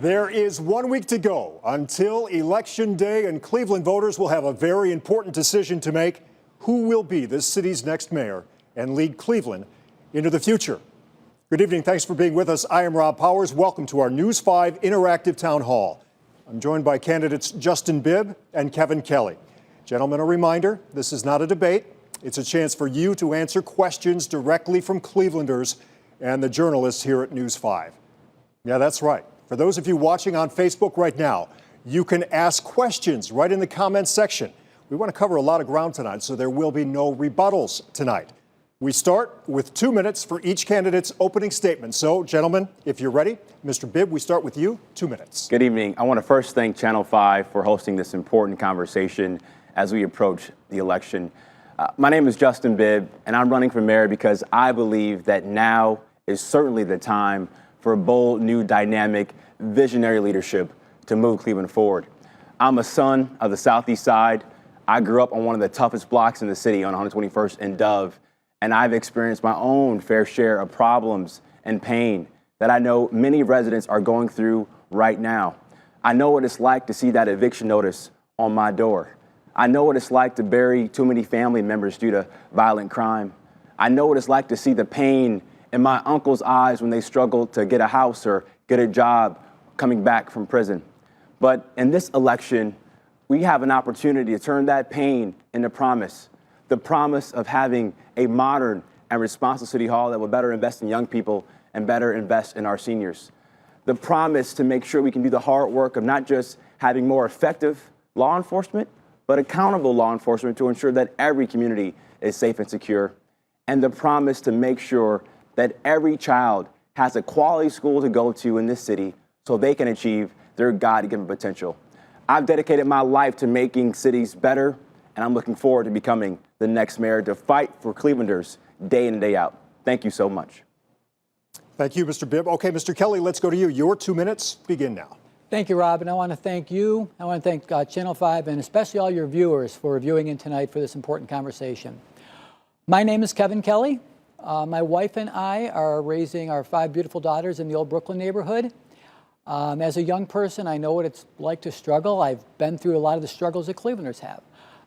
There is 1 week to go until Election Day, and Cleveland voters will have a very important decision to make: who will be this city's next mayor and lead Cleveland into the future. Good evening. Thanks for being with us. I am Rob Powers. Welcome to our News 5 Interactive Town Hall. I'm joined by candidates Justin Bibb and Kevin Kelley. Gentlemen, a reminder, this is not a debate. It's a chance for you to answer questions directly from Clevelanders and the journalists here at News 5. Yeah, that's right. For those of you watching on Facebook right now, you can ask questions right in the comments section. We want to cover a lot of ground tonight, so there will be no rebuttals tonight. We start with 2 minutes for each candidate's opening statement. So, gentlemen, if you're ready, Mr. Bibb, we start with you. 2 minutes. Good evening. I want to first thank Channel 5 for hosting this important conversation as we approach the election. My name is Justin Bibb, and I'm running for mayor because I believe that now is certainly the time for a bold, new, dynamic, visionary leadership to move Cleveland forward. I'm a son of the Southeast Side. I grew up on one of the toughest blocks in the city on 121st and Dove, and I've experienced my own fair share of problems and pain that I know many residents are going through right now. I know what it's like to see that eviction notice on my door. I know what it's like to bury too many family members due to violent crime. I know what it's like to see the pain in my uncle's eyes when they struggle to get a house or get a job coming back from prison. But in this election, we have an opportunity to turn that pain into promise. The promise of having a modern and responsible city hall that will better invest in young people and better invest in our seniors. The promise to make sure we can do the hard work of not just having more effective law enforcement, but accountable law enforcement to ensure that every community is safe and secure. And the promise to make sure that every child has a quality school to go to in this city so they can achieve their God-given potential. I've dedicated my life to making cities better, and I'm looking forward to becoming the next mayor to fight for Clevelanders day in and day out. Thank you so much. Thank you, Mr. Bibb. Okay, Mr. Kelley, let's go to you. Your 2 minutes begin now. Thank you, Rob, and I want to thank you. I want to thank Channel 5 and especially all your viewers for viewing in tonight for this important conversation. My name is Kevin Kelley. My wife and I are raising our 5 beautiful daughters in the old Brooklyn neighborhood. As a young person, I know what it's like to struggle. I've been through a lot of the struggles that Clevelanders have.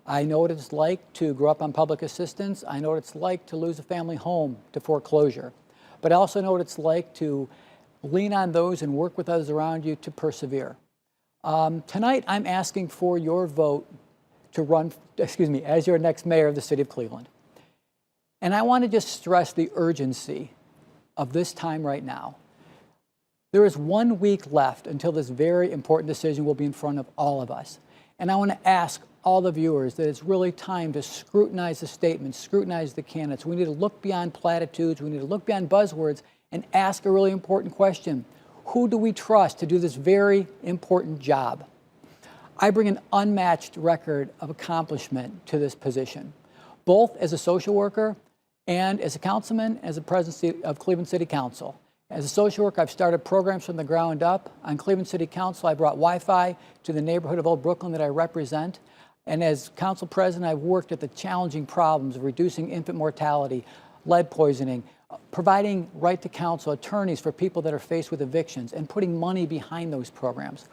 I know what it's like to grow up on public assistance. I know what it's like to lose a family home to foreclosure. But I also know what it's like to lean on those and work with others around you to persevere. Tonight, I'm asking for your vote to run, as your next mayor of the city of Cleveland. And I want to just stress the urgency of this time right now. There is 1 week left until this very important decision will be in front of all of us. And I want to ask all the viewers that it's really time to scrutinize the statements, scrutinize the candidates. We need to look beyond platitudes. We need to look beyond buzzwords and ask a really important question. Who do we trust to do this very important job? I bring an unmatched record of accomplishment to this position, both as a social worker and as a councilman, as a president of Cleveland City Council. As a social worker, I've started programs from the ground up. On Cleveland City Council, I brought Wi-Fi to the neighborhood of Old Brooklyn that I represent. And as council president, I've worked at the challenging problems of reducing infant mortality, lead poisoning, providing right to counsel attorneys for people that are faced with evictions, and putting money behind those programs.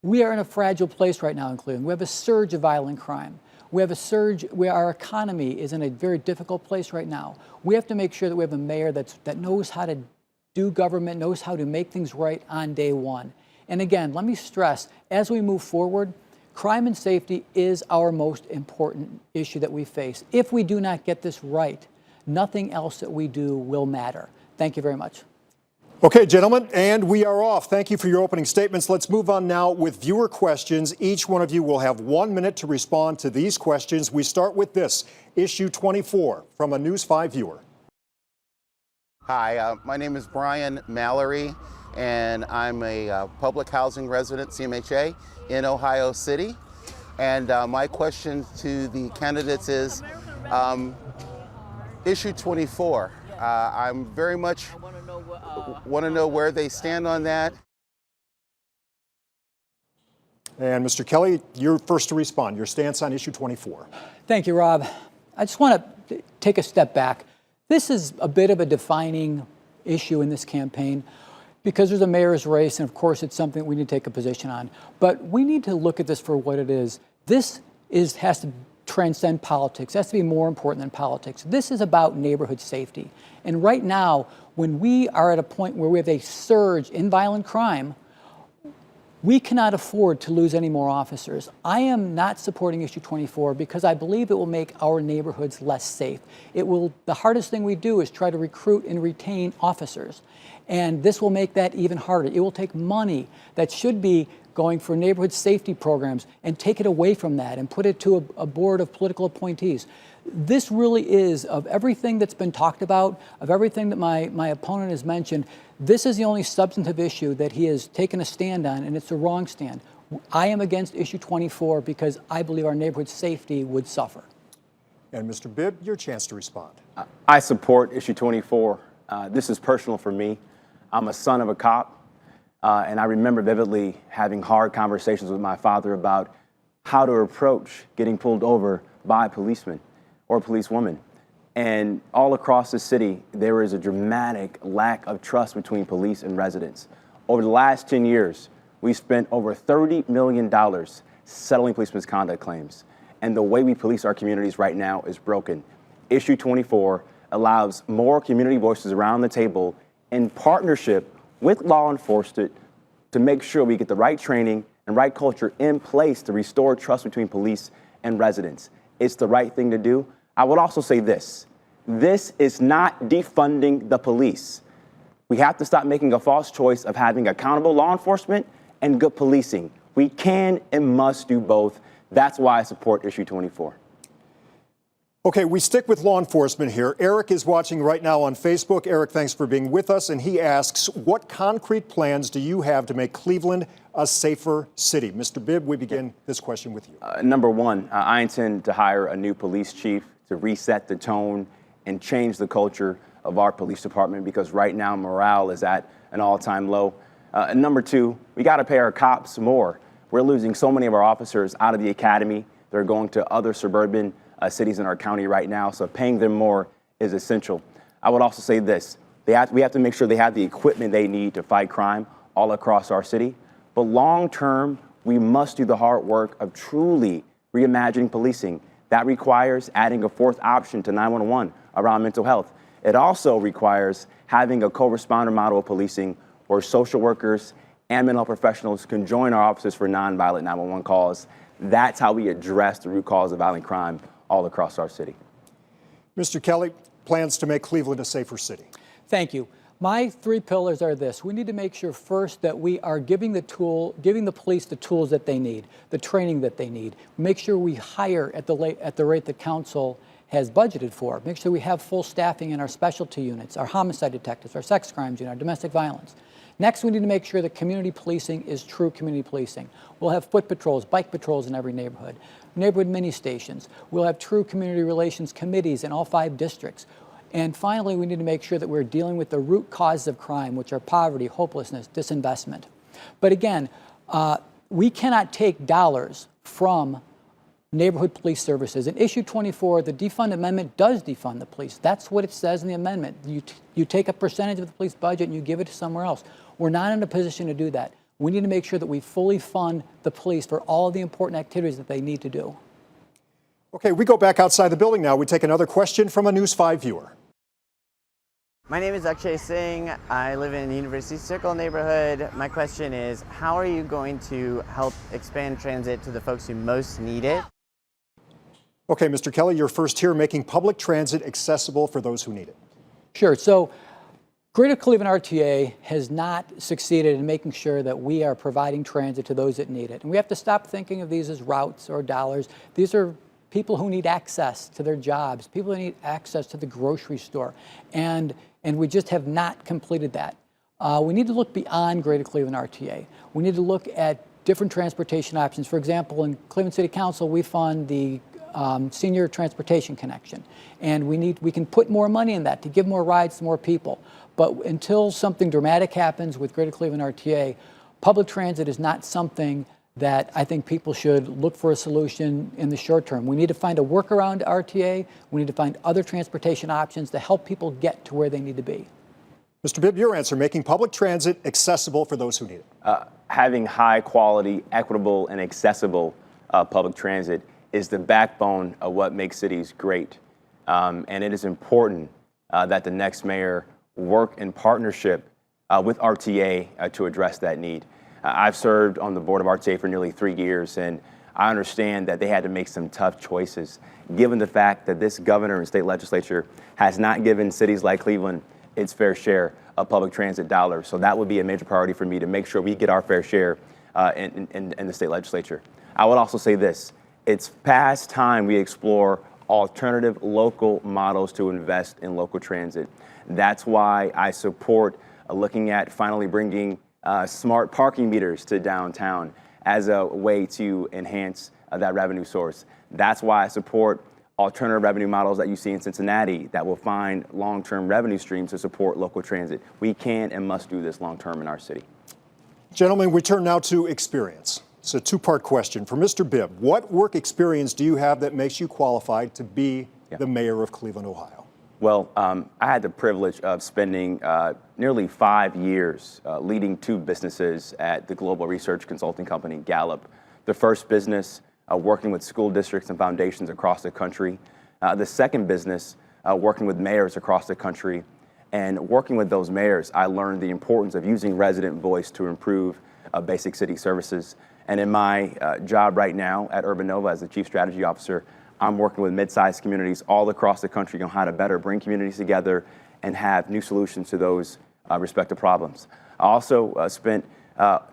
We are in a fragile place right now in Cleveland. We have a surge of violent crime. We have a surge where our economy is in a very difficult place right now. We have to make sure that we have a mayor that knows how to do government, knows how to make things right on day one. And again, let me stress, as we move forward, crime and safety is our most important issue that we face. If we do not get this right, nothing else that we do will matter. Thank you very much. Okay, gentlemen, and we are off. Thank you for your opening statements. Let's move on now with viewer questions. Each one of you will have 1 minute to respond to these questions. We start with this, issue 24 from a News 5 viewer. Hi, my name is Brian Mallory, and I'm a public housing resident, CMHA, in Ohio City. And my question to the candidates is, issue 24. I'm very much want to know where they stand on that. And Mr. Kelley, you're first to respond. Your stance on issue 24. Thank you, Rob. I just want to take a step back. This is a bit of a defining issue in this campaign. Because there's a mayor's race, and of course it's something we need to take a position on. But we need to look at this for what it is. Has to transcend politics. It has to be more important than politics. This is about neighborhood safety. And right now, when we are at a point where we have a surge in violent crime, we cannot afford to lose any more officers. I am not supporting issue 24 because I believe it will make our neighborhoods less safe. The hardest thing we do is try to recruit and retain officers. And this will make that even harder. It will take money that should be going for neighborhood safety programs and take it away from that and put it to a board of political appointees. This really is, of everything that's been talked about, of everything that my opponent has mentioned, this is the only substantive issue that he has taken a stand on, and it's the wrong stand. I am against issue 24 because I believe our neighborhood safety would suffer. And Mr. Bibb, your chance to respond. I support issue 24. This is personal for me. I'm a son of a cop, and I remember vividly having hard conversations with my father about how to approach getting pulled over by a policeman or a policewoman. And all across the city, there is a dramatic lack of trust between police and residents. Over the last 10 years, we spent over $30 million settling police misconduct claims. And the way we police our communities right now is broken. Issue 24 allows more community voices around the table in partnership with law enforcement to make sure we get the right training and right culture in place to restore trust between police and residents. It's the right thing to do. I would also say this is not defunding the police. We have to stop making a false choice of having accountable law enforcement and good policing. We can and must do both. That's why I support issue 24. Okay, we stick with law enforcement here. Eric is watching right now on Facebook. Eric, thanks for being with us. And he asks, what concrete plans do you have to make Cleveland a safer city? Mr. Bibb, we begin this question with you. Number one, I intend to hire a new police chief to reset the tone and change the culture of our police department, because right now morale is at an all-time low. And number two, we got to pay our cops more. We're losing so many of our officers out of the academy. They're going to other suburban cities in our county right now, so paying them more is essential. I would also say this, we have to make sure they have the equipment they need to fight crime all across our city. But long term, we must do the hard work of truly reimagining policing. That requires adding a fourth option to 911 around mental health. It also requires having a co-responder model of policing where social workers and mental health professionals can join our offices for nonviolent 911 calls. That's how we address the root cause of violent crime all across our city. Mr. Kelley, plans to make Cleveland a safer city. Thank you. My three pillars are this. We need to make sure first that we are giving the police the tools that they need, the training that they need. Make sure we hire at the rate the council has budgeted for. Make sure we have full staffing in our specialty units, our homicide detectives, our sex crimes unit, our domestic violence. Next, we need to make sure that community policing is true community policing. We'll have foot patrols, bike patrols in every neighborhood, neighborhood mini stations. We'll have true community relations committees in all 5 districts. And finally, we need to make sure that we're dealing with the root causes of crime, which are poverty, hopelessness, disinvestment. But again, we cannot take dollars from neighborhood police services. In issue 24, the defund amendment does defund the police. That's what it says in the amendment. You take a percentage of the police budget and you give it to somewhere else. We're not in a position to do that. We need to make sure that we fully fund the police for all of the important activities that they need to do. Okay, we go back outside the building now. We take another question from a News 5 viewer. My name is Akshay Singh. I live in the University Circle neighborhood. My question is, how are you going to help expand transit to the folks who most need it? Okay, Mr. Kelley, you're first here, making public transit accessible for those who need it. Sure. So Greater Cleveland RTA has not succeeded in making sure that we are providing transit to those that need it. And we have to stop thinking of these as routes or dollars. These are people who need access to their jobs, people who need access to the grocery store. And we just have not completed that. We need to look beyond Greater Cleveland RTA. We need to look at different transportation options. For example, in Cleveland City Council, we fund the Senior Transportation Connection. And we can put more money in that to give more rides to more people. But until something dramatic happens with Greater Cleveland RTA, public transit is not something that I think people should look for a solution in the short term. We need to find a workaround to RTA. We need to find other transportation options to help people get to where they need to be. Mr. Bibb, your answer, making public transit accessible for those who need it. Having high quality, equitable, and accessible public transit is the backbone of what makes cities great. And it is important that the next mayor work in partnership with RTA to address that need. I've served on the board of RTA for nearly 3 years, and I understand that they had to make some tough choices, given the fact that this governor and state legislature has not given cities like Cleveland its fair share of public transit dollars. So that would be a major priority for me to make sure we get our fair share in the state legislature. I would also say this: it's past time we explore alternative local models to invest in local transit. That's why I support looking at finally bringing smart parking meters to downtown as a way to enhance that revenue source. That's why I support alternative revenue models that you see in Cincinnati that will find long-term revenue streams to support local transit. We can and must do this long-term in our city. Gentlemen, we turn now to experience. It's a two-part question. For Mr. Bibb, what work experience do you have that makes you qualified to be the mayor of Cleveland, Ohio? Well, I had the privilege of spending nearly 5 years leading 2 businesses at the global research consulting company Gallup. The first business working with school districts and foundations across the country. The second business working with mayors across the country. And working with those mayors, I learned the importance of using resident voice to improve basic city services. And in my job right now at Urban Nova as the Chief Strategy Officer, I'm working with mid-sized communities all across the country on how to better bring communities together and have new solutions to those respective problems. I also spent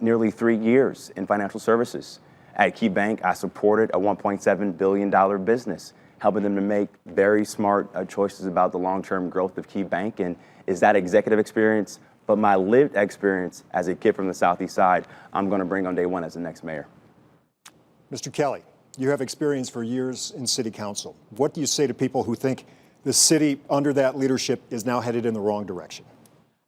nearly 3 years in financial services. At Key Bank, I supported a $1.7 billion business, helping them to make very smart choices about the long-term growth of Key Bank. And is that executive experience, but my lived experience as a kid from the Southeast Side, I'm going to bring on day one as the next mayor. Mr. Kelley, you have experience for years in city council. What do you say to people who think the city under that leadership is now headed in the wrong direction?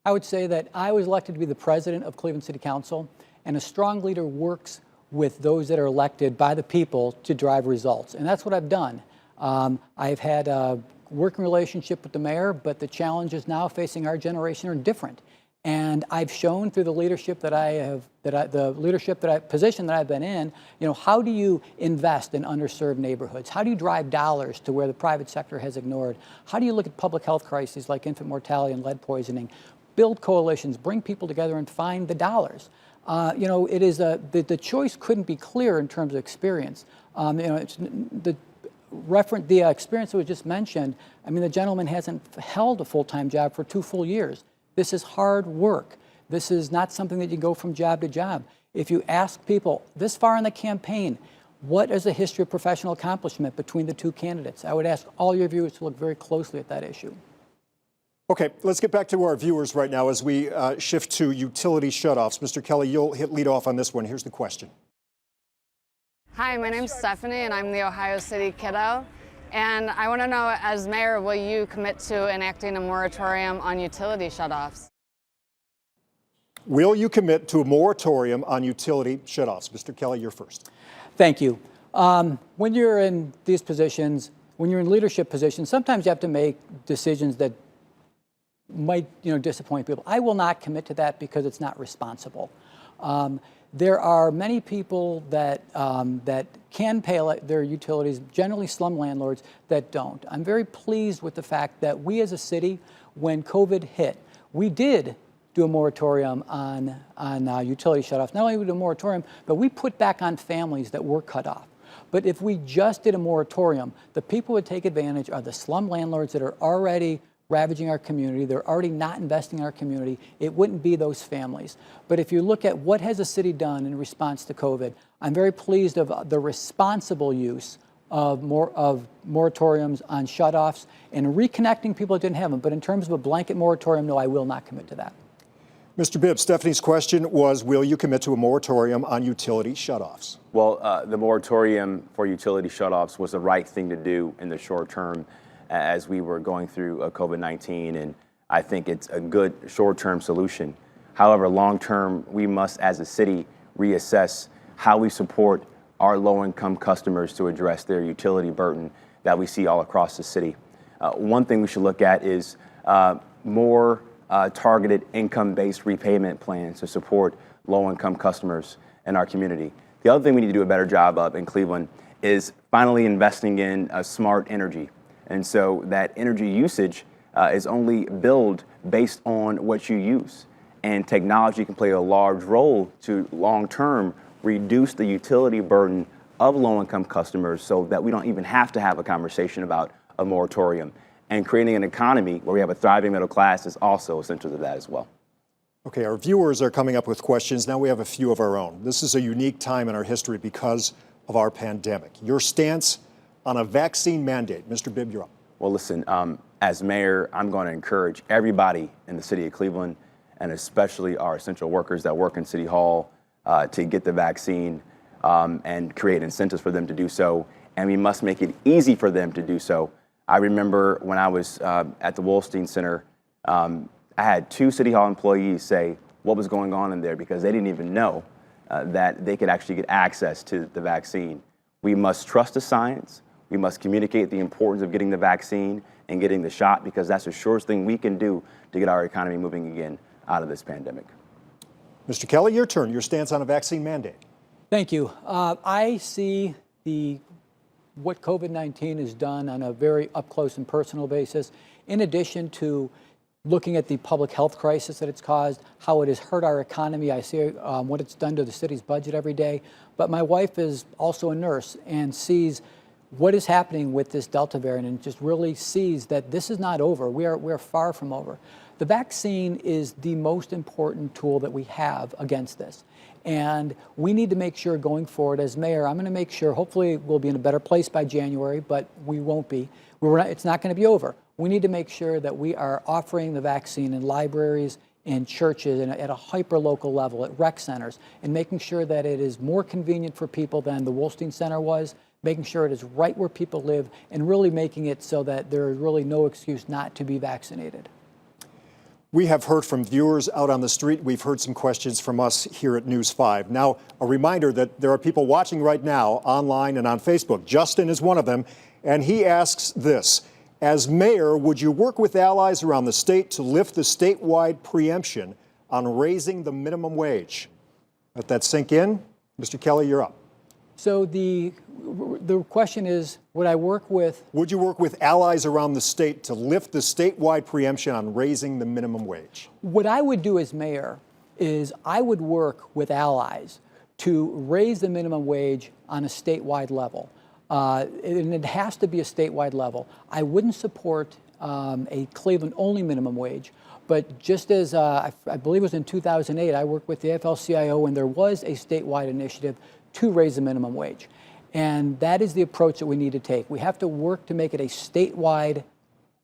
I would say that I was elected to be the president of Cleveland City Council, and a strong leader works with those that are elected by the people to drive results. And that's what I've done. I've had a working relationship with the mayor, but the challenges now facing our generation are different. And I've shown through the leadership that I have, position that I've been in, how do you invest in underserved neighborhoods? How do you drive dollars to where the private sector has ignored? How do you look at public health crises like infant mortality and lead poisoning? Build coalitions, bring people together and find the dollars. It is the choice couldn't be clearer in terms of experience. It's the experience that was just mentioned. I mean, the gentleman hasn't held a full-time job for 2 full years. This is hard work. This is not something that you go from job to job. If you ask people this far in the campaign, what is the history of professional accomplishment between the 2 candidates? I would ask all your viewers to look very closely at that issue. Okay, let's get back to our viewers right now as we shift to utility shutoffs. Mr. Kelley, you'll lead off on this one. Here's the question. Hi, my name's Stephanie, and I'm the Ohio City kiddo. And I want to know, as mayor, will you commit to enacting a moratorium on utility shutoffs? Will you commit to a moratorium on utility shutoffs? Mr. Kelley, you're first. Thank you. When you're in these positions, when you're in leadership positions, sometimes you have to make decisions that might disappoint people. I will not commit to that because it's not responsible. There are many people that can pay their utilities, generally slum landlords, that don't. I'm very pleased with the fact that we as a city, when COVID hit, we did do a moratorium on utility shutoffs. Not only did we do a moratorium, but we put back on families that were cut off. But if we just did a moratorium, the people who would take advantage are the slum landlords that are already ravaging our community. They're already not investing in our community. It wouldn't be those families. But if you look at what has the city done in response to COVID, I'm very pleased of the responsible use of moratoriums on shutoffs and reconnecting people that didn't have them. But in terms of a blanket moratorium, no, I will not commit to that. Mr. Bibb, Stephanie's question was, will you commit to a moratorium on utility shutoffs? Well, the moratorium for utility shutoffs was the right thing to do in the short term as we were going through COVID-19, and I think it's a good short-term solution. However, long-term, we must, as a city, reassess how we support our low-income customers to address their utility burden that we see all across the city. One thing we should look at is more targeted income-based repayment plans to support low-income customers in our community. The other thing we need to do a better job of in Cleveland is finally investing in smart energy. And so that energy usage is only billed based on what you use. And technology can play a large role to long-term reduce the utility burden of low-income customers so that we don't even have to have a conversation about a moratorium. And creating an economy where we have a thriving middle class is also essential to that as well. Okay, our viewers are coming up with questions. Now we have a few of our own. This is a unique time in our history because of our pandemic. Your stance on a vaccine mandate. Mr. Bibb, you're up. Well, listen, as mayor, I'm going to encourage everybody in the city of Cleveland, and especially our essential workers that work in City Hall, to get the vaccine and create incentives for them to do so. And we must make it easy for them to do so. I remember when I was at the Wolstein Center, I had 2 City Hall employees say what was going on in there because they didn't even know that they could actually get access to the vaccine. We must trust the science. We must communicate the importance of getting the vaccine and getting the shot because that's the surest thing we can do to get our economy moving again out of this pandemic. Mr. Kelley, your turn. Your stance on a vaccine mandate. Thank you. I see what COVID-19 has done on a very up close and personal basis, in addition to looking at the public health crisis that it's caused, how it has hurt our economy. I see what it's done to the city's budget every day. But my wife is also a nurse and sees what is happening with this Delta variant and just really sees that this is not over. We're far from over. The vaccine is the most important tool that we have against this. And we need to make sure going forward, as mayor, I'm going to make sure, hopefully we'll be in a better place by January, but we won't be. It's not going to be over. We need to make sure that we are offering the vaccine in libraries, in churches, and at a hyper-local level, at rec centers, and making sure that it is more convenient for people than the Wolstein Center was, making sure it is right where people live, and really making it so that there is really no excuse not to be vaccinated. We have heard from viewers out on the street. We've heard some questions from us here at News 5. Now, a reminder that there are people watching right now online and on Facebook. Justin is one of them, and he asks this. As mayor, would you work with allies around the state to lift the statewide preemption on raising the minimum wage? Let that sink in. Mr. Kelley, you're up. So the question is, would I work with... Would you work with allies around the state to lift the statewide preemption on raising the minimum wage? What I would do as mayor is I would work with allies to raise the minimum wage on a statewide level. And it has to be a statewide level. I wouldn't support a Cleveland-only minimum wage, but just as I believe it was in 2008, I worked with the AFL-CIO and there was a statewide initiative to raise the minimum wage. And that is the approach that we need to take. We have to work to make it a statewide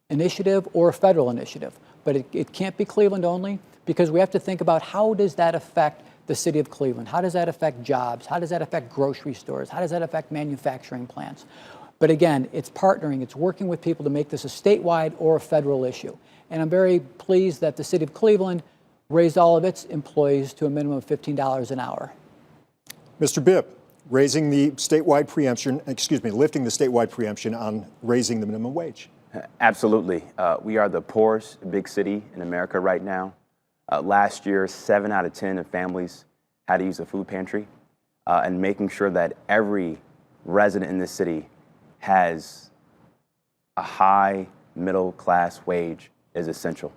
initiative or a federal initiative, but it can't be Cleveland only because we have to think about how does that affect the city of Cleveland? How does that affect jobs? How does that affect grocery stores? How does that affect manufacturing plants? But again, it's partnering, it's working with people to make this a statewide or a federal issue. And I'm very pleased that the city of Cleveland raised all of its employees to a minimum of $15 an hour. Mr. Bibb, raising the statewide preemption, lifting the statewide preemption on raising the minimum wage. Absolutely. We are the poorest big city in America right now. Last year, 7 out of 10 of families had to use a food pantry, and making sure that every resident in this city has a high middle class wage is essential.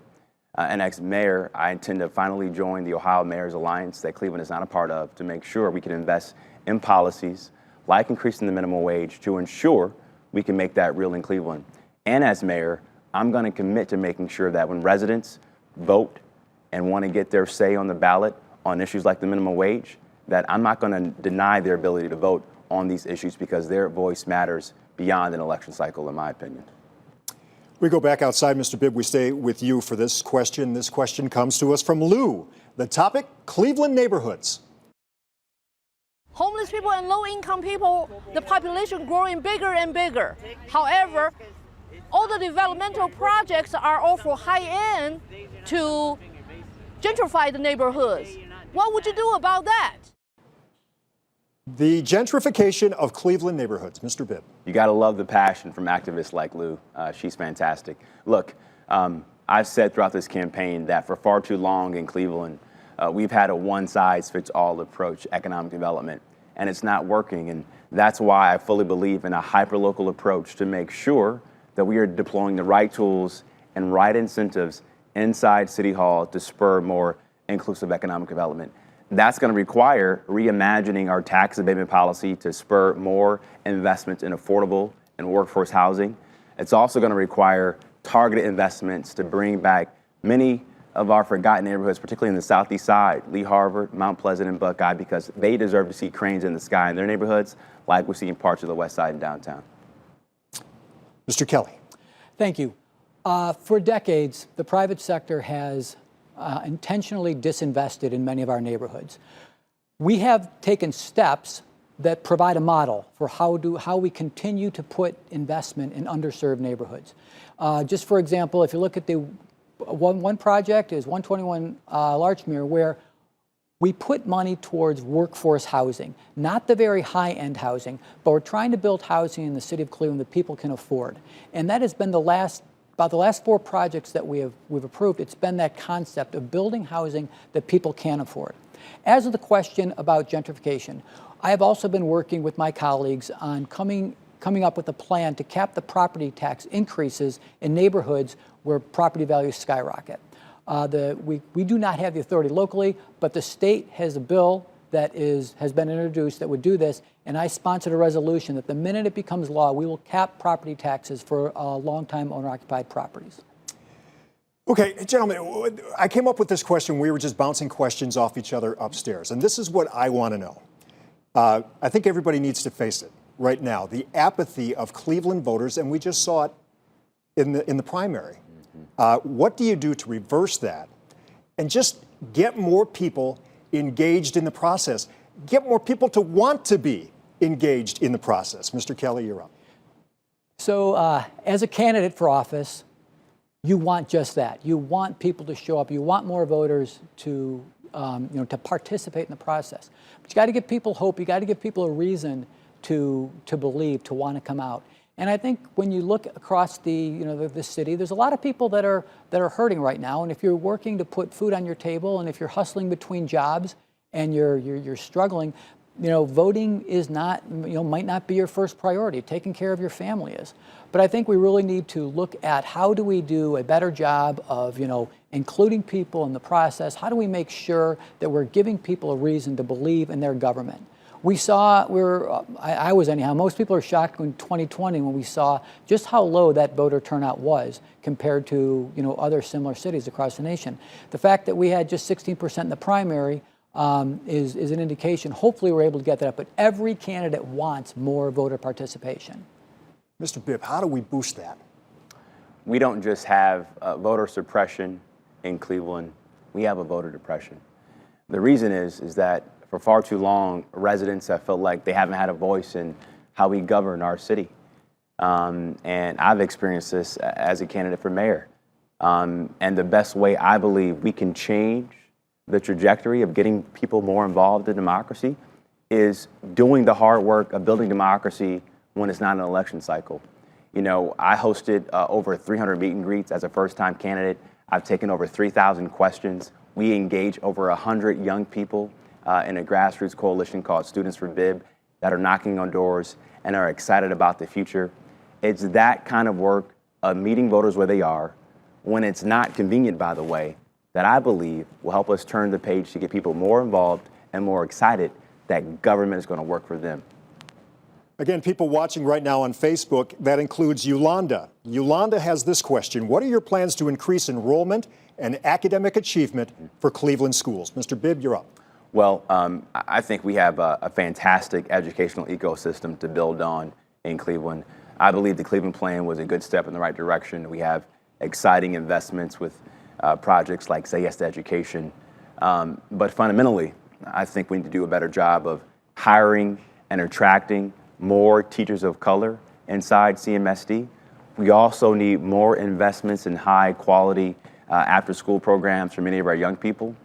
And as mayor, I intend to finally join the Ohio Mayor's Alliance that Cleveland is not a part of to make sure we can invest in policies like increasing the minimum wage to ensure we can make that real in Cleveland. And as mayor, I'm going to commit to making sure that when residents vote and want to get their say on the ballot on issues like the minimum wage, that I'm not going to deny their ability to vote on these issues because their voice matters beyond an election cycle, in my opinion. We go back outside, Mr. Bibb. We stay with you for this question. This question comes to us from Lou. The topic, Cleveland neighborhoods. Homeless people and low-income people, the population growing bigger and bigger. However, all the developmental projects are all for high-end to gentrify the neighborhoods. What would you do about that? The gentrification of Cleveland neighborhoods. Mr. Bibb. You got to love the passion from activists like Lou. She's fantastic. Look, I'm I've said throughout this campaign that for far too long in Cleveland, we've had a one-size-fits-all approach to economic development, and it's not working. And that's why I fully believe in a hyper-local approach to make sure that we are deploying the right tools and right incentives inside City Hall to spur more inclusive economic development. That's going to require reimagining our tax abatement policy to spur more investments in affordable and workforce housing. It's also going to require targeted investments to bring back many of our forgotten neighborhoods, particularly in the southeast side, Lee Harvard, Mount Pleasant, and Buckeye, because they deserve to see cranes in the sky in their neighborhoods like we see in parts of the west side and downtown. Mr. Kelley. Thank you. For decades, the private sector has intentionally disinvested in many of our neighborhoods. We have taken steps that provide a model for how we continue to put investment in underserved neighborhoods. Just for example, if you look at the one project is 121 Larchmere, where we put money towards workforce housing, not the very high-end housing, but we're trying to build housing in the city of Cleveland that people can afford. And that has been about the last 4 projects that we've approved. It's been that concept of building housing that people can afford. As of the question about gentrification, I have also been working with my colleagues on coming up with a plan to cap the property tax increases in neighborhoods where property values skyrocket. We do not have the authority locally, but the state has a bill that has been introduced that would do this, and I sponsored a resolution that the minute it becomes law, we will cap property taxes for long-time owner-occupied properties. Okay, gentlemen, I came up with this question. We were just bouncing questions off each other upstairs, and this is what I want to know. I think everybody needs to face it right now, the apathy of Cleveland voters, and we just saw it in the primary. What do you do to reverse that and just get more people engaged in the process, get more people to want to be engaged in the process? Mr. Kelley, you're up. So as a candidate for office, you want just that. You want people to show up. You want more voters to to participate in the process. But you got to give people hope. You got to give people a reason to believe, to want to come out. And I think when you look across the city, there's a lot of people that are hurting right now. And if you're working to put food on your table, and if you're hustling between jobs, and you're struggling, voting is not, might not be your first priority. Taking care of your family is. But I think we really need to look at how do we do a better job of, including people in the process. How do we make sure that we're giving people a reason to believe in their government? We saw, I was anyhow, most people are shocked in 2020 when we saw just how low that voter turnout was compared to, other similar cities across the nation. The fact that we had just 16% in the primary is an indication. Hopefully we're able to get that up, but every candidate wants more voter participation. Mr. Bibb, how do we boost that? We don't just have voter suppression in Cleveland, we have a voter depression. The reason is that for far too long, residents have felt like they haven't had a voice in how we govern our city. And I've experienced this as a candidate for mayor. And the best way I believe we can change the trajectory of getting people more involved in democracy is doing the hard work of building democracy when it's not an election cycle. I hosted over 300 meet and greets as a first-time candidate. I've taken over 3,000 questions. We engage over 100 young people in a grassroots coalition called Students for Bibb that are knocking on doors and are excited about the future. It's that kind of work of meeting voters where they are, when it's not convenient, by the way, that I believe will help us turn the page to get people more involved and more excited that government is going to work for them. Again, people watching right now on Facebook, that includes Yolanda. Yolanda has this question: what are your plans to increase enrollment and academic achievement for Cleveland schools? Mr. Bibb, you're up. Well, I think we have a fantastic educational ecosystem to build on in Cleveland. I believe the Cleveland Plan was a good step in the right direction. We have exciting investments with projects like Say Yes to Education. But fundamentally, I think we need to do a better job of hiring and attracting more teachers of color inside CMSD. We also need more investments in high quality after-school programs for many of our young people.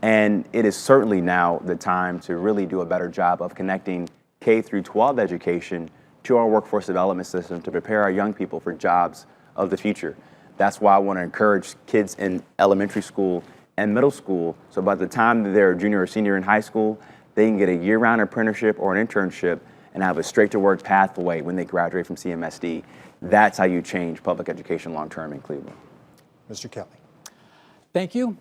And it is certainly now the time to really do a better job of connecting K through 12 education to our workforce development system to prepare our young people for jobs of the future. That's why I want to encourage kids in elementary school and middle school, so by the time that they're a junior or senior in high school, they can get a year-round apprenticeship or an internship and have a straight-to-work pathway when they graduate from CMSD. That's how you change public education long-term in Cleveland. Mr. Kelley. Thank you.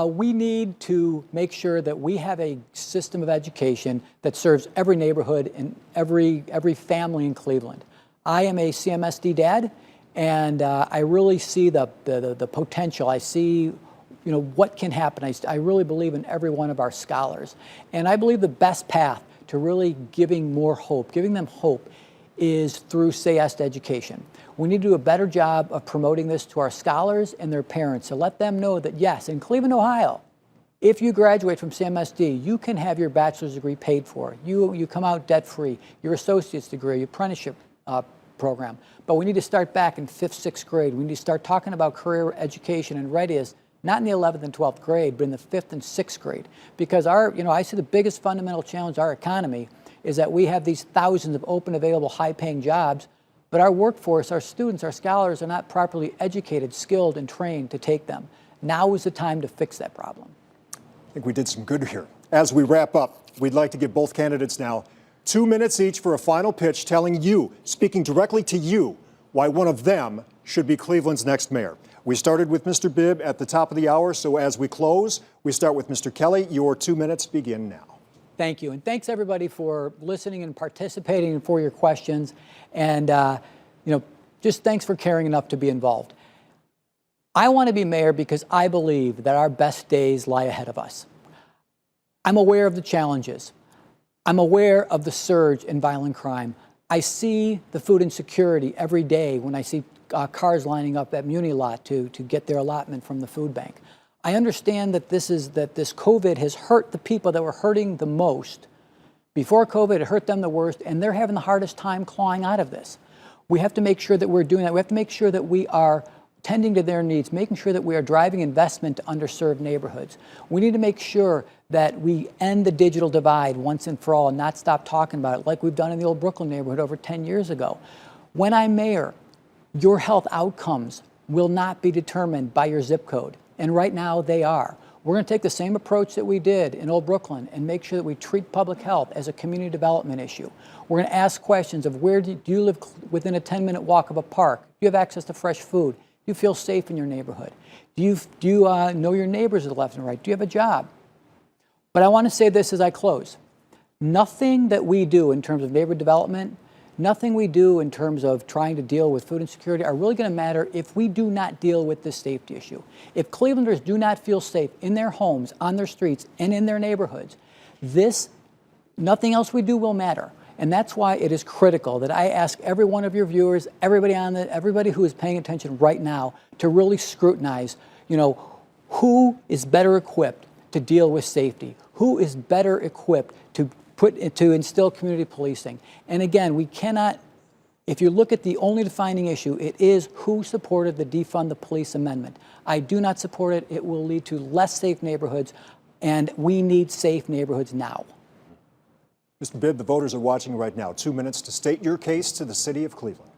We need to make sure that we have a system of education that serves every neighborhood and every family in Cleveland. I am a CMSD dad, and I really see the potential. I see what can happen. I really believe in every one of our scholars. And I believe the best path to really giving them hope, is through Say Yes to Education. We need to do a better job of promoting this to our scholars and their parents to let them know that, yes, in Cleveland, Ohio, if you graduate from CMSD, you can have your bachelor's degree paid for. You come out debt-free, your associate's degree, your apprenticeship program. But we need to start back in 5th, 6th grade. We need to start talking about career education and readiness, not in the 11th and 12th grade, but in the 5th and 6th grade. Because I see the biggest fundamental challenge of our economy is that we have these thousands of open, available, high-paying jobs, but our workforce, our students, our scholars are not properly educated, skilled, and trained to take them. Now is the time to fix that problem. I think we did some good here. As we wrap up, we'd like to give both candidates now 2 minutes each for a final pitch telling you, speaking directly to you, why one of them should be Cleveland's next mayor. We started with Mr. Bibb at the top of the hour, so as we close, we start with Mr. Kelley. Your 2 minutes begin now. Thank you, and thanks everybody for listening and participating and for your questions, and just thanks for caring enough to be involved. I want to be mayor because I believe that our best days lie ahead of us. I'm aware of the challenges. I'm aware of the surge in violent crime. I see the food insecurity every day when I see cars lining up at Muni Lot to get their allotment from the food bank. I understand that this COVID has hurt the people that were hurting the most. Before COVID, it hurt them the worst, and they're having the hardest time clawing out of this. We have to make sure that we're doing that. We have to make sure that we are tending to their needs, making sure that we are driving investment to underserved neighborhoods. We need to make sure that we end the digital divide once and for all and not stop talking about it like we've done in the old Brooklyn neighborhood over 10 years ago. When I'm mayor, your health outcomes will not be determined by your zip code. And right now they are. We're going to take the same approach that we did in Old Brooklyn and make sure that we treat public health as a community development issue. We're going to ask questions of where do you live within a 10-minute walk of a park? Do you have access to fresh food? Do you feel safe in your neighborhood? Do you know your neighbors to the left and right? Do you have a job? But I want to say this as I close. Nothing that we do in terms of neighborhood development, nothing we do in terms of trying to deal with food insecurity are really going to matter if we do not deal with this safety issue. If Clevelanders do not feel safe in their homes, on their streets, and in their neighborhoods, nothing else we do will matter. And that's why it is critical that I ask every one of your viewers, everybody who is paying attention right now, to really scrutinize, who is better equipped to deal with safety, who is better equipped to instill community policing. And again, we cannot, if you look at the only defining issue, it is who supported the Defund the Police Amendment. I do not support it. It will lead to less safe neighborhoods, and we need safe neighborhoods now. Mr. Bibb, the voters are watching right now. 2 minutes to state your case to the city of Cleveland.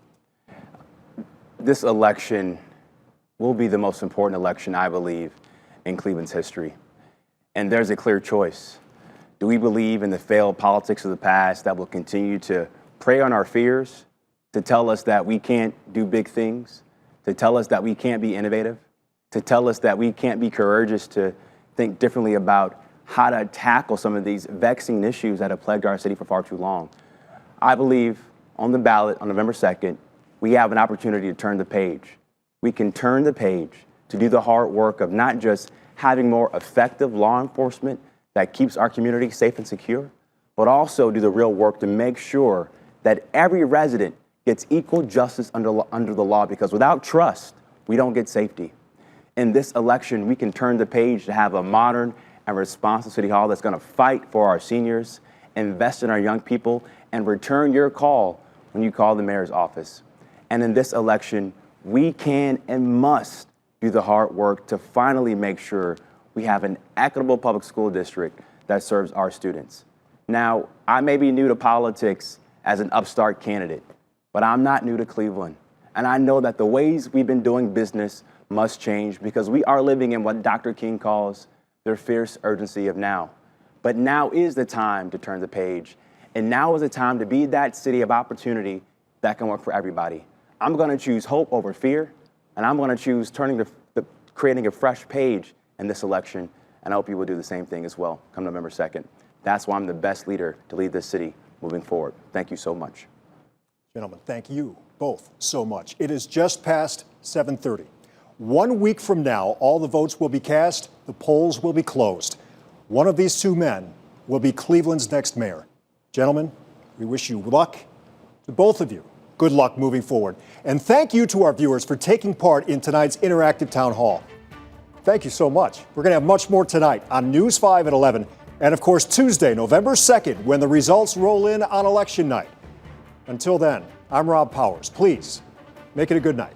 This election will be the most important election, I believe, in Cleveland's history. And there's a clear choice. Do we believe in the failed politics of the past that will continue to prey on our fears, to tell us that we can't do big things, to tell us that we can't be innovative, to tell us that we can't be courageous to think differently about how to tackle some of these vexing issues that have plagued our city for far too long? I believe on the ballot on November 2nd, we have an opportunity to turn the page. We can turn the page to do the hard work of not just having more effective law enforcement that keeps our community safe and secure, but also do the real work to make sure that every resident gets equal justice under the law, because without trust, we don't get safety. In this election, we can turn the page to have a modern and responsive City Hall that's going to fight for our seniors, invest in our young people, and return your call when you call the mayor's office. And in this election, we can and must do the hard work to finally make sure we have an equitable public school district that serves our students. Now, I may be new to politics as an upstart candidate, but I'm not new to Cleveland. And I know that the ways we've been doing business must change because we are living in what Dr. King calls the fierce urgency of now. But now is the time to turn the page. And now is the time to be that city of opportunity that can work for everybody. I'm going to choose hope over fear, and I'm going to choose creating a fresh page in this election, and I hope you will do the same thing as well come November 2nd. That's why I'm the best leader to lead this city moving forward. Thank you so much. Gentlemen, thank you both so much. It is just past 7:30. 1 week from now, all the votes will be cast, the polls will be closed. One of these two men will be Cleveland's next mayor. Gentlemen, we wish you luck. To both of you, good luck moving forward. And thank you to our viewers for taking part in tonight's interactive town hall. Thank you so much. We're going to have much more tonight on News 5 at 11. And of course, Tuesday, November 2nd, when the results roll in on election night. Until then, I'm Rob Powers. Please make it a good night.